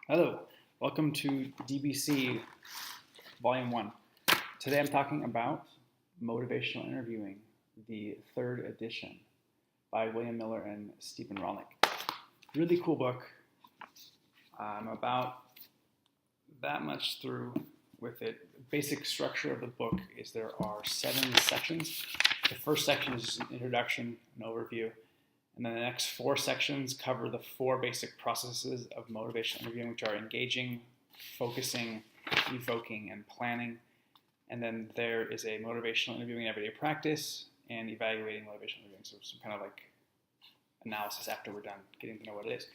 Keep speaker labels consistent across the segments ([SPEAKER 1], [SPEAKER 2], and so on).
[SPEAKER 1] Hello, welcome to DBC Volume 1. Today I'm talking about Motivational Interviewing, the third edition by William Miller and Stephen Rolnick. Really cool book. I'm about that much through with it. The basic structure of the book is there are 7 sections. The first section is an introduction, an overview. And then the next 4 sections cover the 4 basic processes of motivational interviewing, which are engaging, focusing, evoking, and planning. And then there is a motivational interviewing everyday practice and evaluating motivational interviewing. So some kind of like analysis after we're done, getting to know what it is.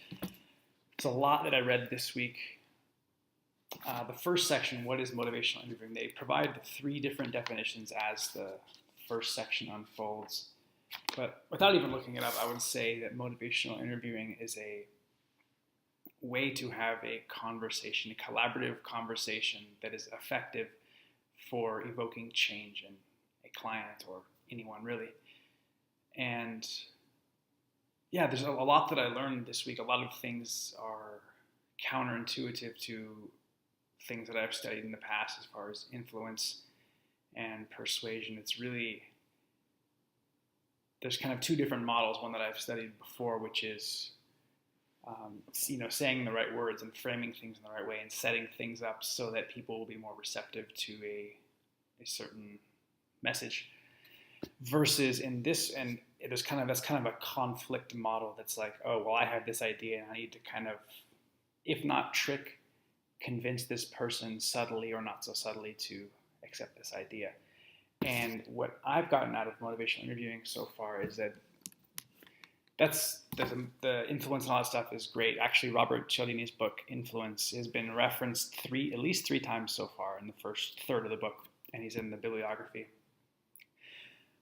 [SPEAKER 1] It's a lot that I read this week. The first section, what is motivational interviewing? They provide 3 different definitions as the first section unfolds. But without even looking it up, I would say that motivational interviewing is a way to have a conversation, a collaborative conversation that is effective for evoking change in a client or anyone really. And yeah, there's a lot that I learned this week. A lot of things are counterintuitive to things that I've studied in the past as far as influence and persuasion. It's really... There's kind of 2 different models, one that I've studied before, which is, saying the right words and framing things in the right way and setting things up so that people will be more receptive to a certain message. Versus in this, and that's kind of a conflict model that's like, oh, well, I have this idea and I need to kind of, if not trick, convince this person subtly or not so subtly to accept this idea. And what I've gotten out of motivational interviewing so far is that the influence and all that stuff is great. Actually, Robert Cialdini's book, Influence, has been referenced at least three times so far in the first third of the book, and he's in the bibliography.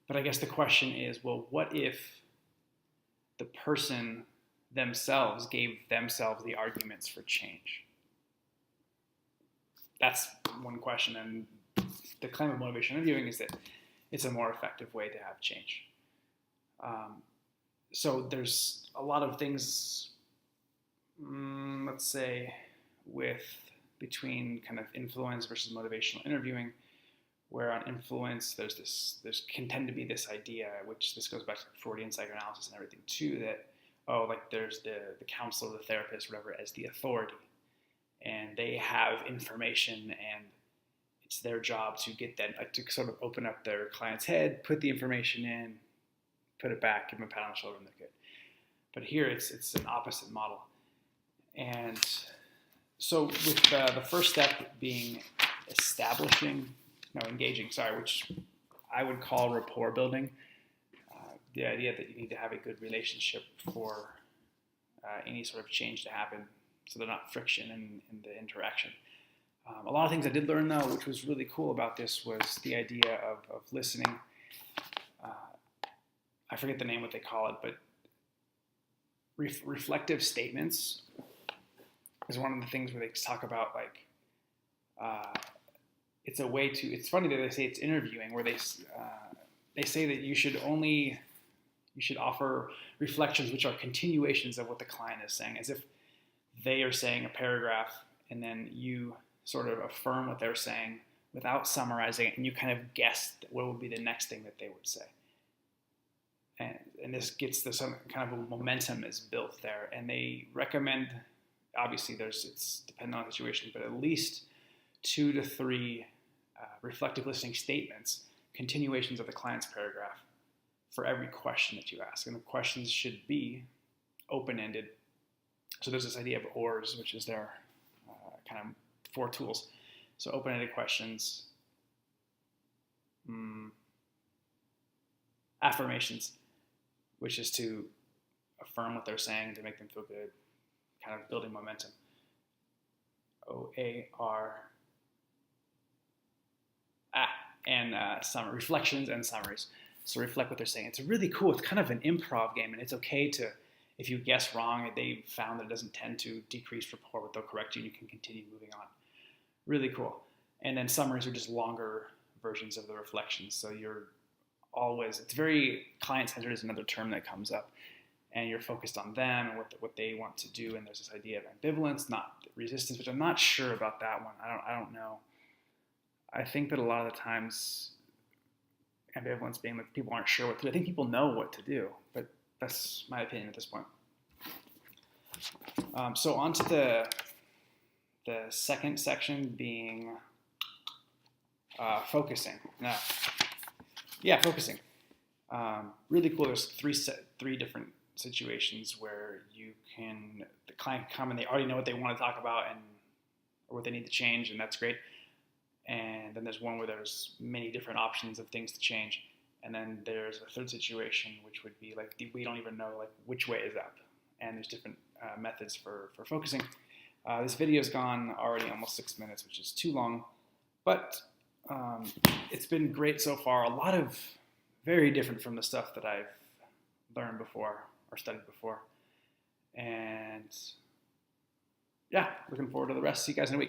[SPEAKER 1] But I guess the question is, well, what if the person themselves gave themselves the arguments for change? That's one question, and the claim of motivational interviewing is that it's a more effective way to have change. So there's a lot of things, let's say, between kind of influence versus motivational interviewing, where on influence there's can tend to be this idea, which this goes back to Freudian psychoanalysis and everything too, that there's the counselor, the therapist, whatever, as the authority, and they have information and it's their job to get that, to sort of open up their client's head, put the information in, put it back, give them a pat on the shoulder, and they're good. But here it's an opposite model. And so with the first step being engaging, which I would call rapport building. The idea that you need to have a good relationship for any sort of change to happen, so there's not friction in the interaction. A lot of things I did learn, though, which was really cool about this, was the idea of listening. I forget the name, what they call it, but reflective statements is one of the things where they talk about, like, it's a way to, it's funny that they say it's interviewing, where they say that you should offer reflections which are continuations of what the client is saying, as if they are saying a paragraph and then you sort of affirm what they're saying without summarizing it, and you kind of guess what would be the next thing that they would say. And this gets some kind of a momentum is built there. And they recommend, obviously it's dependent on the situation, but at least 2 to 3 reflective listening statements, continuations of the client's paragraph, for every question that you ask. And the questions should be open-ended. So there's this idea of ORS, which is their kind of 4 tools. So open-ended questions, affirmations, which is to affirm what they're saying to make them feel good, kind of building momentum. OAR, and reflections and summaries. So reflect what they're saying. It's really cool. It's kind of an improv game, and it's okay to, if you guess wrong, they've found that it doesn't tend to decrease rapport, but they'll correct you and you can continue moving on. Really cool. And then summaries are just longer versions of the reflections. So it's very client-centered is another term that comes up.
[SPEAKER 2] and you're focused on them and what they want to do, and there's this idea of ambivalence, not resistance, which I'm not sure about that one. I don't know. I think that a lot of the times ambivalence being that people aren't sure what to do. I think people know what to do, but that's my opinion at this point. So on to the second section being focusing. Now, focusing. Really cool. There's three different situations where the client can come and they already know what they want to talk about or what they need to change, and that's great. And then there's one where there's many different options of things to change. And then there's a third situation, which would be like we don't even know like which way is up. And there's different methods for focusing. This video's gone already almost 6 minutes, which is too long. But it's been great so far. A lot of very different from the stuff that I've learned before or studied before. And yeah, looking forward to the rest. See you guys in a week.